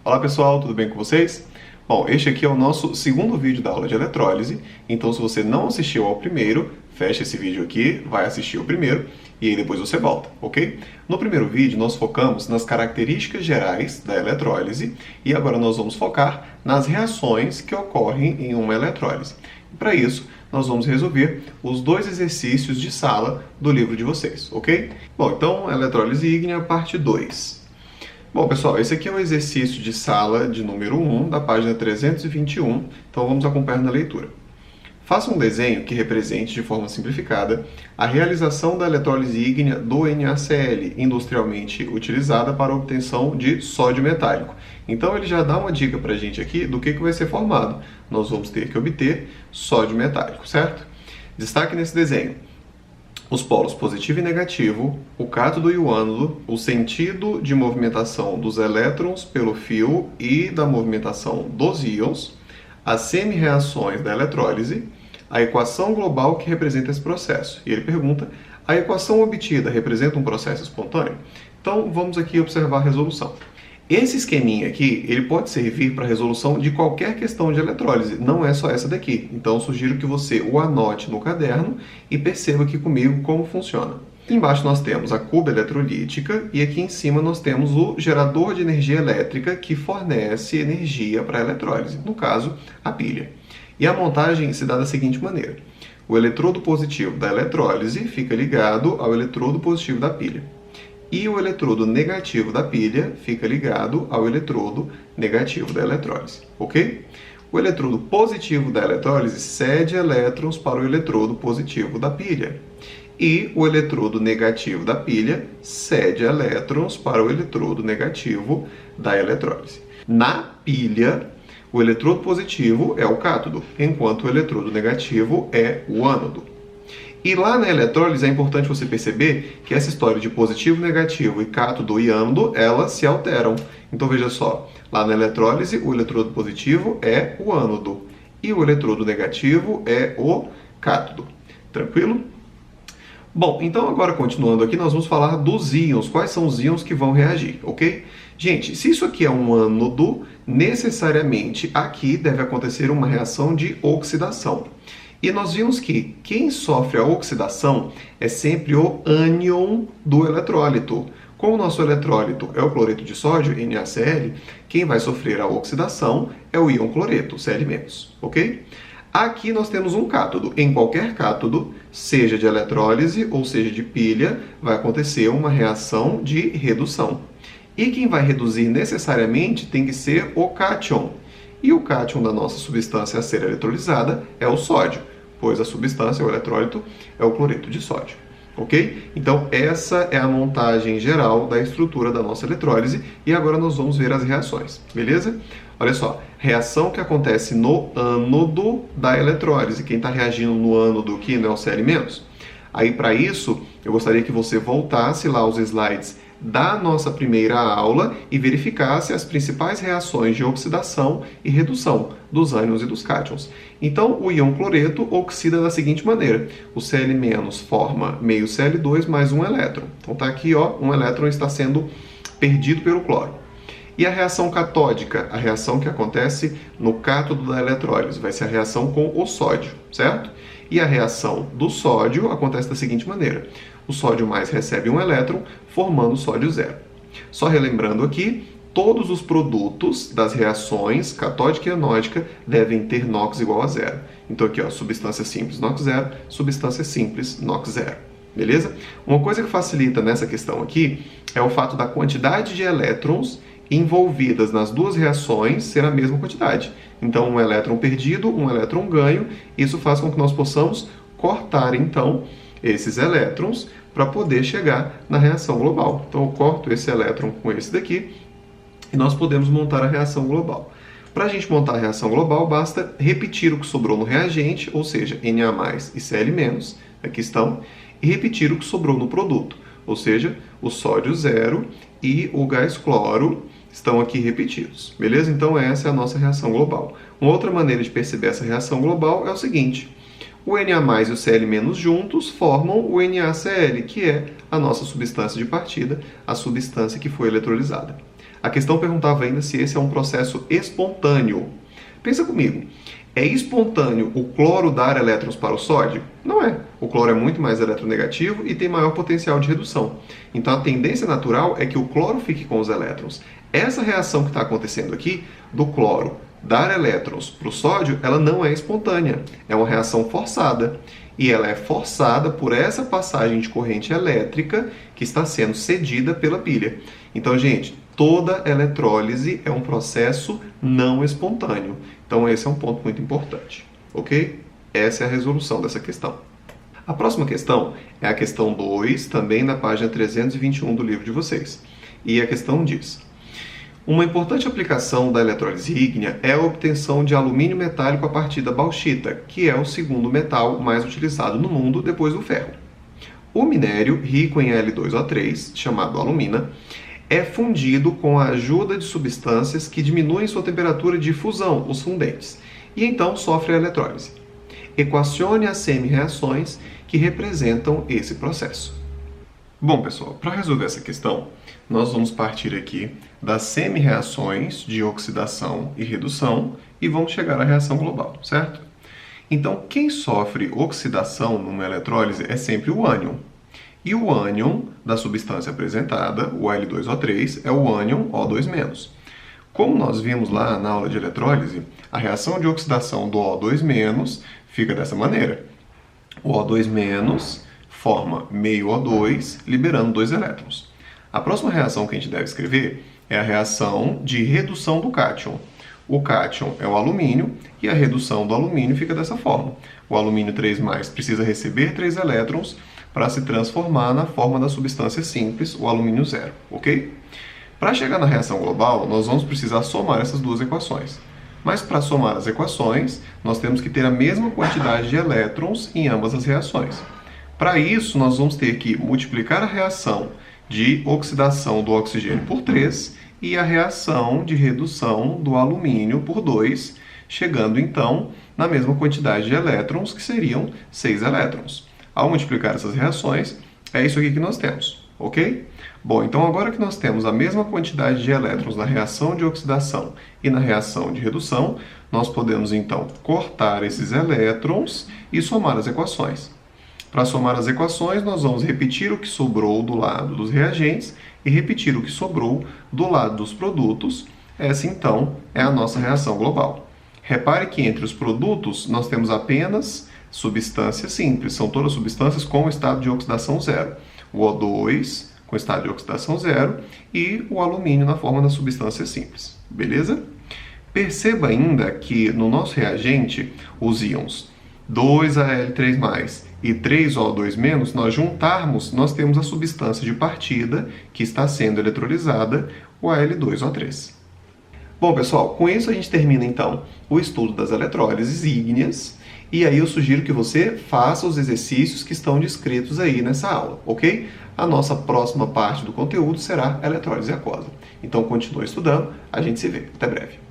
Olá pessoal, tudo bem com vocês? Bom, este aqui é o nosso segundo vídeo da aula de eletrólise, então se você não assistiu ao primeiro, fecha esse vídeo aqui, vai assistir o primeiro e aí depois você volta, ok? No primeiro vídeo nós focamos nas características gerais da eletrólise e agora nós vamos focar nas reações que ocorrem em uma eletrólise. Para isso, nós vamos resolver os dois exercícios de sala do livro de vocês, ok? Bom, então, eletrólise ígnea, parte 2. Bom, pessoal, esse aqui é o exercício de sala de número 1, da página 321, então vamos acompanhar na leitura. Faça um desenho que represente, de forma simplificada, a realização da eletrólise ígnea do NaCl, industrialmente utilizada para a obtenção de sódio metálico. Então ele já dá uma dica para a gente aqui do que vai ser formado. Nós vamos ter que obter sódio metálico, certo? Destaque nesse desenho os polos positivo e negativo, o cátodo e o ânodo, o sentido de movimentação dos elétrons pelo fio e da movimentação dos íons, as semi-reações da eletrólise, a equação global que representa esse processo. E ele pergunta, a equação obtida representa um processo espontâneo? Então vamos aqui observar a resolução. Esse esqueminha aqui, ele pode servir para a resolução de qualquer questão de eletrólise, não é só essa daqui. Então, sugiro que você o anote no caderno e perceba aqui comigo como funciona. Aqui embaixo nós temos a cuba eletrolítica e aqui em cima nós temos o gerador de energia elétrica que fornece energia para a eletrólise, no caso, a pilha. E a montagem se dá da seguinte maneira. O eletrodo positivo da eletrólise fica ligado ao eletrodo positivo da pilha. E o eletrodo negativo da pilha fica ligado ao eletrodo negativo da eletrólise, ok? O eletrodo positivo da eletrólise cede elétrons para o eletrodo positivo da pilha. E o eletrodo negativo da pilha cede elétrons para o eletrodo negativo da eletrólise. Na pilha, o eletrodo positivo é o cátodo, enquanto o eletrodo negativo é o ânodo. E lá na eletrólise é importante você perceber que essa história de positivo, negativo e cátodo e ânodo, elas se alteram. Então veja só, lá na eletrólise o eletrodo positivo é o ânodo e o eletrodo negativo é o cátodo. Tranquilo? Bom, então agora continuando aqui, nós vamos falar dos íons. Quais são os íons que vão reagir, ok? Gente, se isso aqui é um ânodo, necessariamente aqui deve acontecer uma reação de oxidação. E nós vimos que quem sofre a oxidação é sempre o ânion do eletrólito. Como o nosso eletrólito é o cloreto de sódio, NaCl, quem vai sofrer a oxidação é o íon cloreto, Cl-, ok? Aqui nós temos um cátodo. Em qualquer cátodo, seja de eletrólise ou seja de pilha, vai acontecer uma reação de redução. E quem vai reduzir necessariamente tem que ser o cátion. E o cátion da nossa substância a ser eletrolizada é o sódio, pois a substância, o eletrólito, é o cloreto de sódio. Ok? Então, essa é a montagem geral da estrutura da nossa eletrólise e agora nós vamos ver as reações, beleza? Olha só, reação que acontece no ânodo da eletrólise. Quem está reagindo no ânodo aqui não é o Cl-. Aí, para isso, eu gostaria que você voltasse lá aos slides da nossa primeira aula e verificasse as principais reações de oxidação e redução dos ânions e dos cátions. Então, o íon cloreto oxida da seguinte maneira. O Cl- forma meio Cl2 mais um elétron. Então, está aqui, ó, um elétron está sendo perdido pelo cloro. E a reação catódica, a reação que acontece no cátodo da eletrólise, vai ser a reação com o sódio, certo? E a reação do sódio acontece da seguinte maneira. O sódio mais recebe um elétron, formando sódio zero. Só relembrando aqui, todos os produtos das reações catódica e anódica devem ter NOx igual a zero. Então aqui, ó, substância simples NOx zero, substância simples NOx zero. Beleza? Uma coisa que facilita nessa questão aqui é o fato da quantidade de elétrons envolvidas nas duas reações ser a mesma quantidade. Então, um elétron perdido, um elétron ganho, isso faz com que nós possamos cortar, então, esses elétrons para poder chegar na reação global. Então, eu corto esse elétron com esse daqui e nós podemos montar a reação global. Para a gente montar a reação global, basta repetir o que sobrou no reagente, ou seja, Na+, e Cl-, aqui estão, e repetir o que sobrou no produto, ou seja, o sódio zero e o gás cloro estão aqui repetidos, beleza? Então essa é a nossa reação global. Uma outra maneira de perceber essa reação global é o seguinte. O Na+ e o Cl- juntos formam o NaCl, que é a nossa substância de partida, a substância que foi eletrolizada. A questão perguntava ainda se esse é um processo espontâneo. Pensa comigo. É espontâneo o cloro dar elétrons para o sódio? Não é. O cloro é muito mais eletronegativo e tem maior potencial de redução. Então a tendência natural é que o cloro fique com os elétrons. Essa reação que está acontecendo aqui, do cloro dar elétrons para o sódio, ela não é espontânea. É uma reação forçada. E ela é forçada por essa passagem de corrente elétrica que está sendo cedida pela pilha. Então, gente, toda eletrólise é um processo não espontâneo. Então, esse é um ponto muito importante, ok? Essa é a resolução dessa questão. A próxima questão é a questão 2, também na página 321 do livro de vocês. E a questão diz: uma importante aplicação da eletrólise ígnea é a obtenção de alumínio metálico a partir da bauxita, que é o segundo metal mais utilizado no mundo depois do ferro. O minério, rico em L2O3, chamado alumina, é fundido com a ajuda de substâncias que diminuem sua temperatura de fusão, os fundentes, e então sofre a eletrólise. Equacione as semi-reações que representam esse processo. Bom, pessoal, para resolver essa questão, nós vamos partir aqui das semi-reações de oxidação e redução e vamos chegar à reação global, certo? Então, quem sofre oxidação numa eletrólise é sempre o ânion. E o ânion da substância apresentada, o L2O3, é o ânion O2-. Como nós vimos lá na aula de eletrólise, a reação de oxidação do O2- fica dessa maneira. O O2- forma meio O2, liberando 2 elétrons. A próxima reação que a gente deve escrever é a reação de redução do cátion. O cátion é o alumínio e a redução do alumínio fica dessa forma. O alumínio 3+ precisa receber 3 elétrons para se transformar na forma da substância simples, o alumínio 0, ok? Para chegar na reação global, nós vamos precisar somar essas duas equações. Mas para somar as equações, nós temos que ter a mesma quantidade de elétrons em ambas as reações. Para isso, nós vamos ter que multiplicar a reação de oxidação do oxigênio por 3 e a reação de redução do alumínio por 2, chegando então na mesma quantidade de elétrons, que seriam 6 elétrons. Ao multiplicar essas reações, é isso aqui que nós temos, ok? Bom, então agora que nós temos a mesma quantidade de elétrons na reação de oxidação e na reação de redução, nós podemos então cortar esses elétrons e somar as equações. Para somar as equações, nós vamos repetir o que sobrou do lado dos reagentes e repetir o que sobrou do lado dos produtos. Essa então é a nossa reação global. Repare que entre os produtos nós temos apenas substâncias simples, são todas substâncias com estado de oxidação 0. O O2 com estado de oxidação 0 e o alumínio na forma da substância simples. Beleza? Perceba ainda que no nosso reagente, os íons 2Al3+, e 3O2-, nós juntarmos, nós temos a substância de partida que está sendo eletrolizada, o Al2O3. Bom, pessoal, com isso a gente termina então o estudo das eletrólises ígneas. E aí eu sugiro que você faça os exercícios que estão descritos aí nessa aula, ok? A nossa próxima parte do conteúdo será a eletrólise aquosa. Então continue estudando, a gente se vê. Até breve.